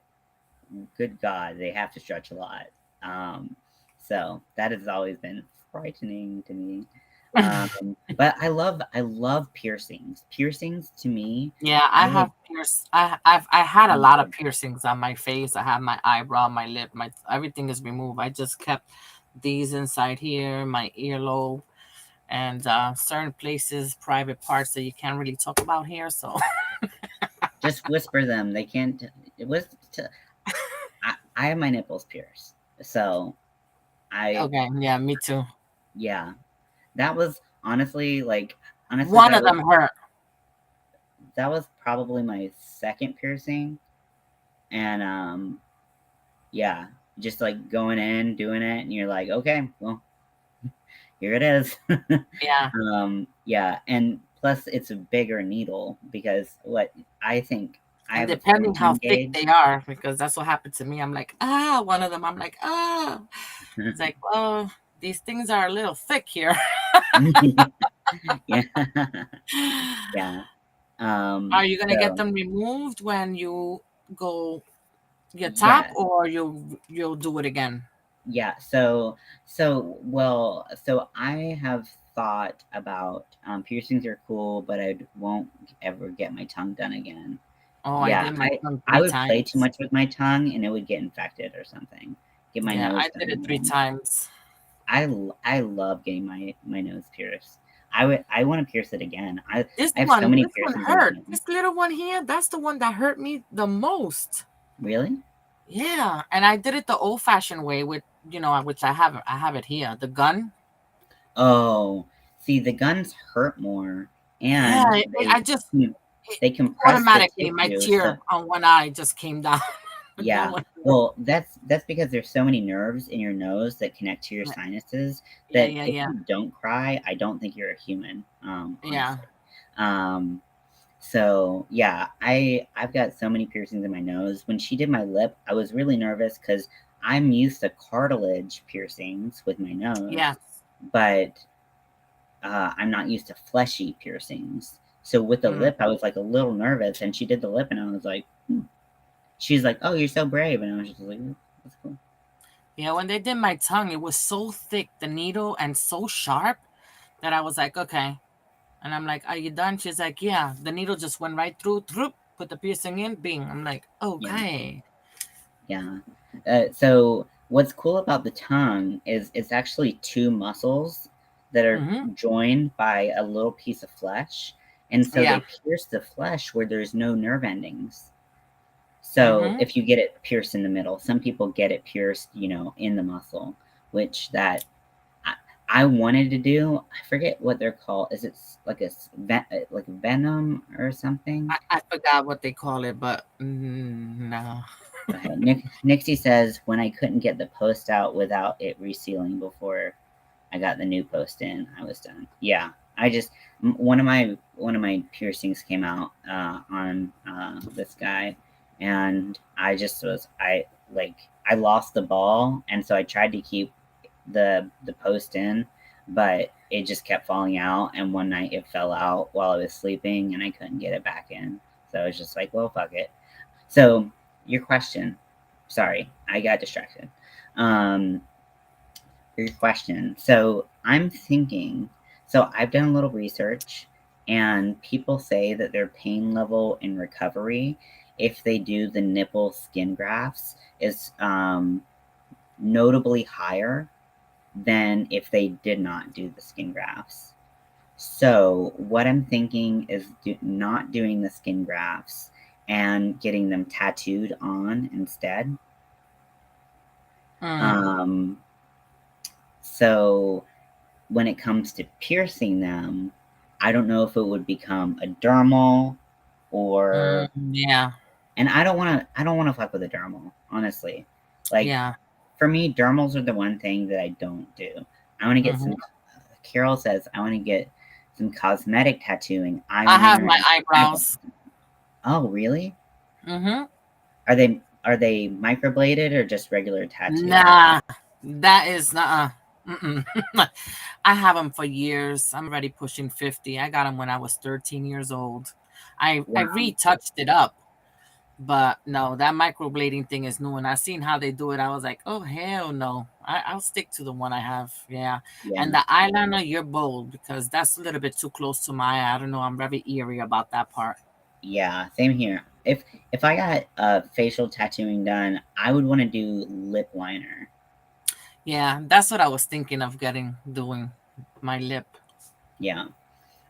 good God, they have to stretch a lot. Um, so that has always been frightening to me. But I love piercings. Piercings to me, Yeah, I I would have I had a me lot of too. piercings on my face. I have my eyebrow, my lip, my everything is removed. I just kept these inside here, my earlobe, and certain places, private parts that you can't really talk about here. So Just whisper them. They can't. It was. I have my nipples pierced, so I okay, yeah, me too. yeah. That was honestly like honestly One of them hurt. that was probably my second piercing, and yeah, just like going in, doing it, and you're like, okay, well, here it is. Yeah, Yeah, and plus it's a bigger needle because what I think I and have a depending how 14 thick gauge. they are, because that's what happened to me. I'm like, ah, one of them. I'm like, ah. It's like, well, these things are a little thick here. Yeah, yeah. Are you gonna get So them removed when you go get tap, yeah, or you'll do it again? yeah. So I have thought about piercings are cool, but I won't ever get my tongue done again. Oh, I Yeah, did my tongue I three would play too times. much with my tongue and it would get infected or something. Get my Yeah, nose I did done it three again. times. I love getting my nose pierced. I want to pierce it again. I have so many This one piercings in my hurt. nose. This little one here, that's the one that hurt me the most. Really? Yeah, and I did it the old-fashioned way with, which I have it here, the gun. Oh, see, the guns hurt more, Yeah, and I just hmm, it, they compress the automatically my tissue. So tear on one eye just came down. That yeah, one. well, that's because there's so many nerves in your nose that connect to your Yeah, sinuses yeah, that yeah, if yeah. you don't cry, I don't think you're a human. Yeah. Honestly. Um, So yeah, I've got so many piercings in my nose. When she did my lip, I was really nervous because I'm used to cartilage piercings with my nose, Yes. but I'm not used to fleshy piercings. So with the Mm. lip, I was like a little nervous, and she did the lip, and I was like, hmm. She's like, "Oh, you're so brave," and I was just like, "That's cool." Yeah, when they did my tongue, it was so thick, the needle, and so sharp that I was like, okay. And I'm like, are you done? She's like, yeah. The needle just went right through, throop, put the piercing in, bing. I'm like, Yeah, okay. yeah. So what's cool about the tongue is it's actually two muscles that are Mm-hmm. joined by a little piece of flesh, and so Yeah. they pierce the flesh where there's no nerve endings. So Mm-hmm. if you get it pierced in the middle, some people get it pierced, in the muscle, which that I, I wanted to do. I forget what they're called. Is it like like venom or something? I forgot what they call it, but no. Okay, Nixie says when I couldn't get the post out without it resealing before I got the new post in, I was done. Yeah, I just one of my piercings came out on this guy, and I just was I lost the ball, and so I tried to keep the post in, but it just kept falling out, and one night it fell out while I was sleeping, and I couldn't get it back in. So I was just like, well, fuck it. So your question, sorry, I got distracted. Um, your question. So I'm thinking. So I've done a little research, and people say that their pain level in recovery, if they do the nipple skin grafts, is notably higher than if they did not do the skin grafts. So what I'm thinking is not doing the skin grafts and getting them tattooed on instead. Mm, Um, so when it comes to piercing them, I don't know if it would become a dermal or yeah. and I don't wanna fuck with a dermal, honestly. Like, Yeah. for me, dermals are the one thing that I don't do. I wanna get Mm-hmm. some Carol says, "I wanna get some cosmetic tattooing, I have eyeliner, my and eyebrows." eyebrows. Oh, really? Mm-hmm. Are they microbladed or just regular tattoo? Nah, that is not. Mm-mm. I have them for years. I'm already pushing 50. I got them when I was 13 years old. I Wow. retouched it up, But no, that microblading thing is new, and I seen how they do it. I was like, oh hell no, I'll stick to the one I have. Yeah, and Yeah. the eyeliner, you're bold because that's a little bit too close to my eye. I don't know. I'm very eerie about that part. Yeah, same here. If I got facial tattooing done, I would want to do lip liner. Yeah, that's what I was thinking of doing my lip. Yeah,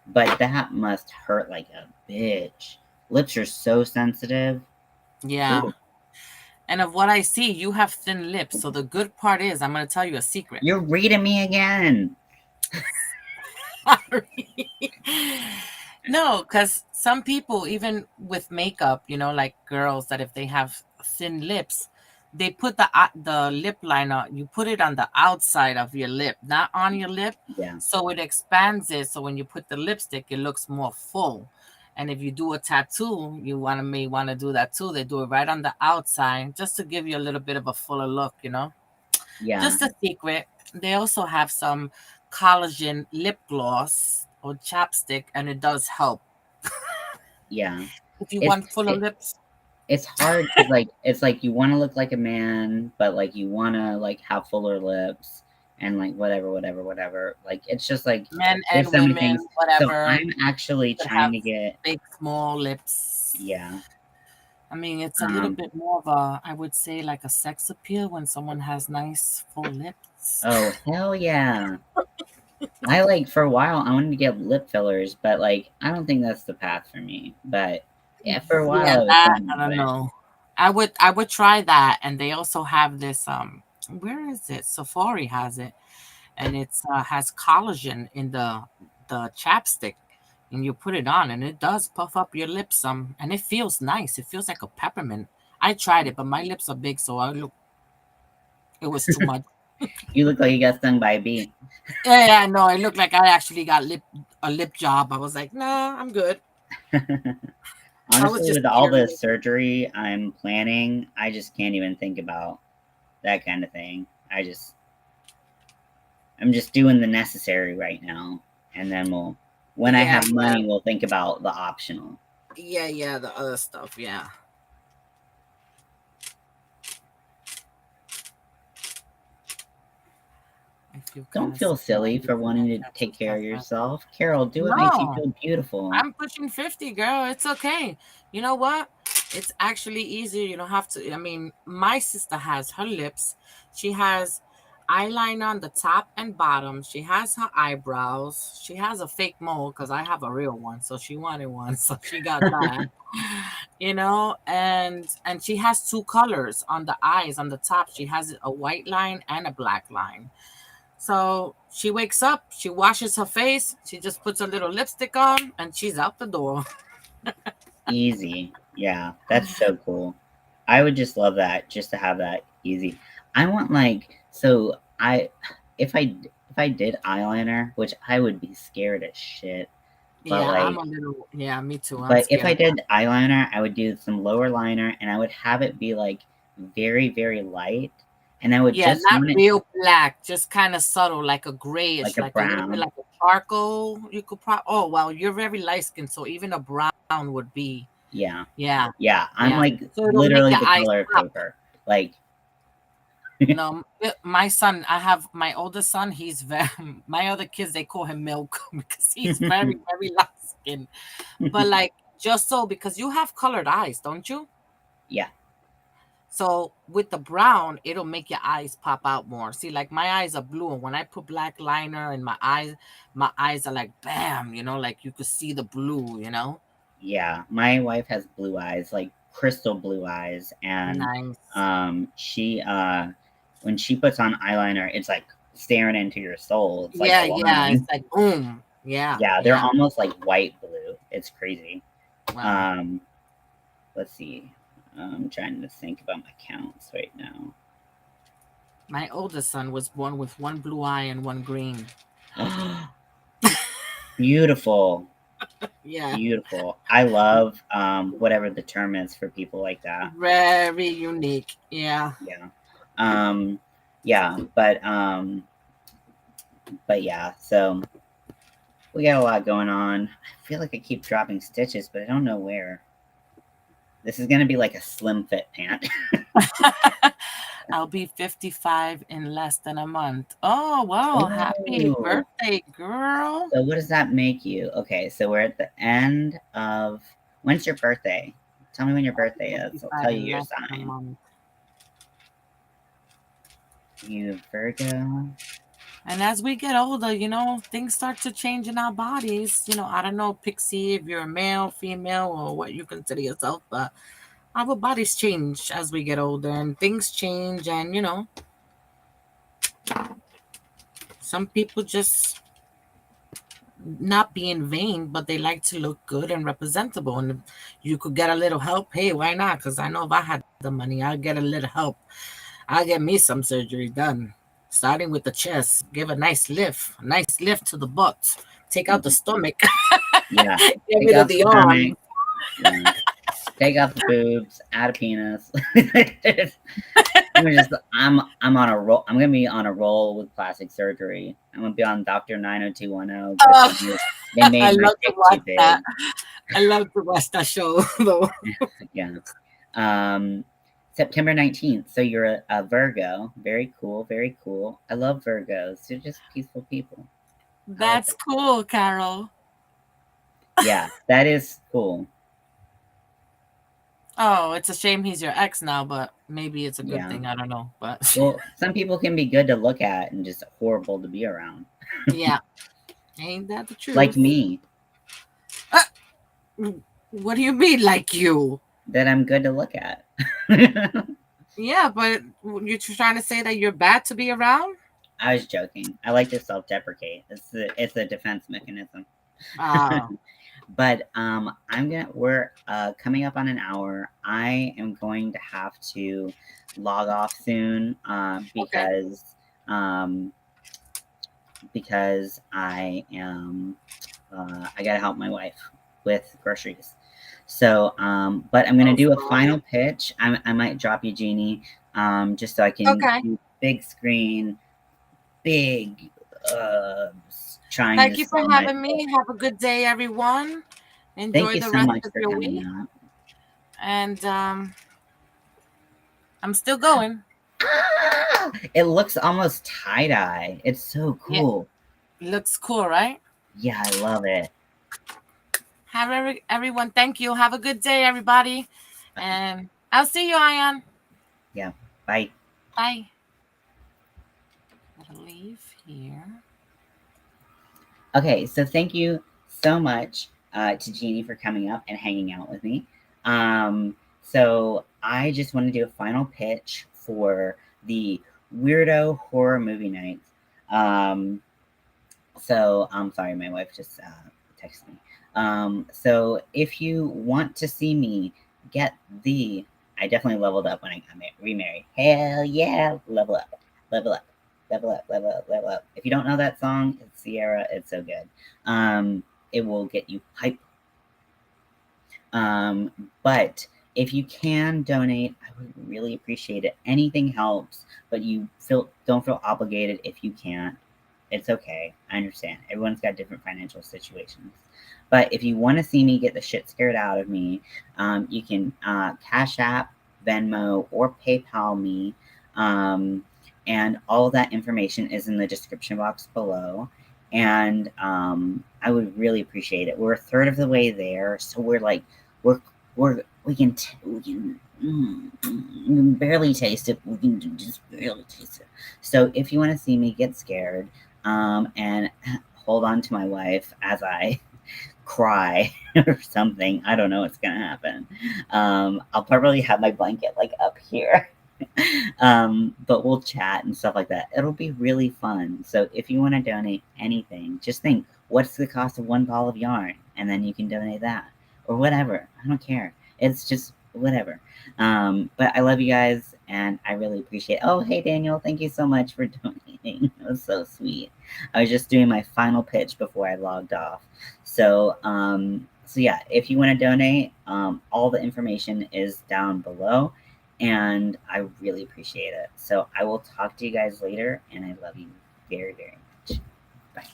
but that must hurt like a bitch. Lips are so sensitive. Yeah, Ooh, and of what I see, you have thin lips. So the good part is, I'm gonna tell you a secret. you're reading me again. No, because some people, even with makeup, like girls, that if they have thin lips, they put the lip liner. You put it on the outside of your lip, not on your lip, Yeah, so it expands it. So when you put the lipstick, it looks more full. And if you do a tattoo, may want to do that too. They do it right on the outside, just to give you a little bit of a fuller look. yeah, Just a secret. They also have some collagen lip gloss or chapstick, and it does help yeah. if you It's want fuller it, lips. it's hard because like it's like you want to look like a man, but like you want to like have fuller lips and like whatever, whatever, whatever. Like it's just like Men there's and so many women, things. So whatever, I'm actually could trying have to get big, small lips. yeah. I mean, it's a little Um. bit more of a, I would say, like a sex appeal when someone has nice full lips. Oh hell yeah! I like for a while I wanted to get lip fillers, but like I don't think that's the path for me. But yeah, for a while Yeah, I was that thinking I about don't it. know. I would try that, and they also have this. Where is it? Safari has it, and it's has collagen in the chapstick, and you put it on, and it does puff up your lips some, and it feels nice. It feels like a peppermint. I tried it, but my lips are big, so it was too much. You look like you got stung by a bee. Yeah, no, it looked like I actually got a lip job. I was like, nah, I'm good. I was Honestly, just with all the eerie. surgery I'm planning, I just can't even think about that kind of thing. I'm just doing the necessary right now, and then when I Yeah, have yeah, money, we'll think about the optional. yeah. The other stuff, yeah. I feel kind Don't of feel small silly for using wanting that to take tattoo care stuff of right yourself. Carol, do what makes you now. No, feel beautiful. I'm pushing 50, girl. It's okay. You know what? It's actually easier. You don't have to. I mean, my sister has her lips. She has eyeliner on the top and bottom. She has her eyebrows. She has a fake mole because I have a real one. So she wanted one. So she got that. And she has two colors on the eyes. On the top, she has a white line and a black line. So she wakes up, she washes her face, she just puts a little lipstick on, and she's out the door. Easy. Yeah, that's so cool. I would just love that, just to have that easy. I want like so I if I did eyeliner, which I would be scared as shit, but Yeah, like yeah, me too. I'm but if scared I of that. did eyeliner, I would do some lower liner and I would have it be like very, very light, and I would Yeah, just not want it real black, just kind of subtle, like a grayish, like a like a little bit brown. like a charcoal. You could probably, oh, well, you're very light skinned, so even a brown would be, Yeah. yeah, Yeah, I'm yeah. like So it'll make literally your the eyes color of pop. paper. Like No, my son, I have my oldest son. He's very, my other kids, they call him Milk because he's very, very light skinned. But like, just so, because you have colored eyes, don't you? yeah. So with the brown, it'll make your eyes pop out more. See, like my eyes are blue, and when I put black liner in my eyes are like bam, like you could see the blue. Yeah, my wife has blue eyes, like crystal blue eyes, and Nice. she when she puts on eyeliner, it's like staring into your soul. It's like a Yeah, yeah. It's line. like boom. Yeah, Yeah, they're yeah. almost like white blue. It's crazy. Wow. Um, let's see. I'm trying to think about my counts right My oldest son was born with one blue eye and one green. now. Beautiful, Yeah. beautiful. I love whatever the term is for people like that. Very unique. Yeah. Yeah. Um, yeah, but yeah, so we got a lot going on. I feel like I keep dropping stitches, but I don't know where. This is going to be like a slim fit pant. I'll be 55 in less than a month. Oh, wow. Happy Ooh. birthday, girl. So what does that make you? Okay, so we're at the end of, when's your birthday? Tell me when your I'll be birthday is. I'll 55 tell you in your less than a sign. month. You Virgo. And as we get older, things start to change in our bodies. I don't know, Pixie, if you're a male, female, or what you consider yourself, but our bodies change as we get older and things change. And, some people just not being vain, but they like to look good and representable. And if you could get a little help, hey, why not? Because I know if I had the money, I'll get a little help. I'll get me some surgery done. Starting with the chest, give a nice lift to the butt, take out the stomach, Yeah. get Take rid of out the the arm. stomach. Yeah. Take out the boobs, add a penis. I'm on a roll. I'm gonna be on a roll with plastic surgery. I'm gonna be on Dr. 90210 because Oh, they I made my love to dick too watch that. big. I love to watch that show, though. Yeah. Um, September 19th. So you're a Virgo. Very cool. Very cool. I love Virgos. They're just peaceful people. I like That's them. cool, Carol. Yeah, that is cool. Oh, it's a shame he's your ex now, but maybe it's a good Yeah. thing. I don't know. But Well, some people can be good to look at and just horrible to be around. yeah, ain't that the Like truth? me, What do you mean, like you? that I'm good to look at. Yeah, but you're trying to say that you're bad to be around? I was joking. I like to self-deprecate. It's a defense mechanism. Ah, But we're coming up on an hour. I am going to have to log off soon okay. um, because I gotta help my wife with groceries. So, but I'm gonna Oh, do a sorry. final pitch. I might drop you, Jeannie, just so I can Okay. do big screen, big, uh, trying to Thank you for sell my having me. book. Have a good day, everyone. Thank Enjoy you the so rest much of for your coming week. out. And I'm still going. Ah! It looks almost tie-dye. It's so Yeah, cool. looks cool, right? Yeah, I love it. Have everyone. Thank you. Have a good day, everybody. And I'll see you, Ian. Yeah. Bye. Bye. Gotta leave here. Okay, so thank you so much to Jeannie for coming up and hanging out with me. So I just want to do a final pitch for the Weirdo Horror Movie Nights. So I'm sorry, my wife just texted me. So if you want to see me get the, I definitely leveled up when I got remarried. Hell yeah, level up, level up, level up, level up, level up. If you don't know that song, it's Sierra. It's so good. It will get you hype. Um, but if you can donate, I would really appreciate it. Anything helps, but you don't feel obligated if you can't. It's okay. I understand. Everyone's got different financial situations. But if you want to see me get the shit scared out of me, you can Cash App, Venmo, or PayPal me. And all of that information is in the description box below. And I would really appreciate it. We're a third of the way there, so we're like, we can barely taste it. We can just barely taste it. So if you want to see me get scared, and hold on to my wife as I cry or something. I don't know what's gonna happen. I'll probably have my blanket like up here. But we'll chat and stuff like that. It'll be really fun. So if you want to donate anything, just think, what's the cost of one ball of yarn? And then you can donate that. Or whatever. I don't care. It's just whatever. But I love you guys and I really appreciate it. Oh, hey Daniel, thank you so much for donating. It was so sweet. I was just doing my final pitch before I logged off. So yeah, if you want to donate, all the information is down below, and I really appreciate it. So I will talk to you guys later, and I love you very, very much. Bye.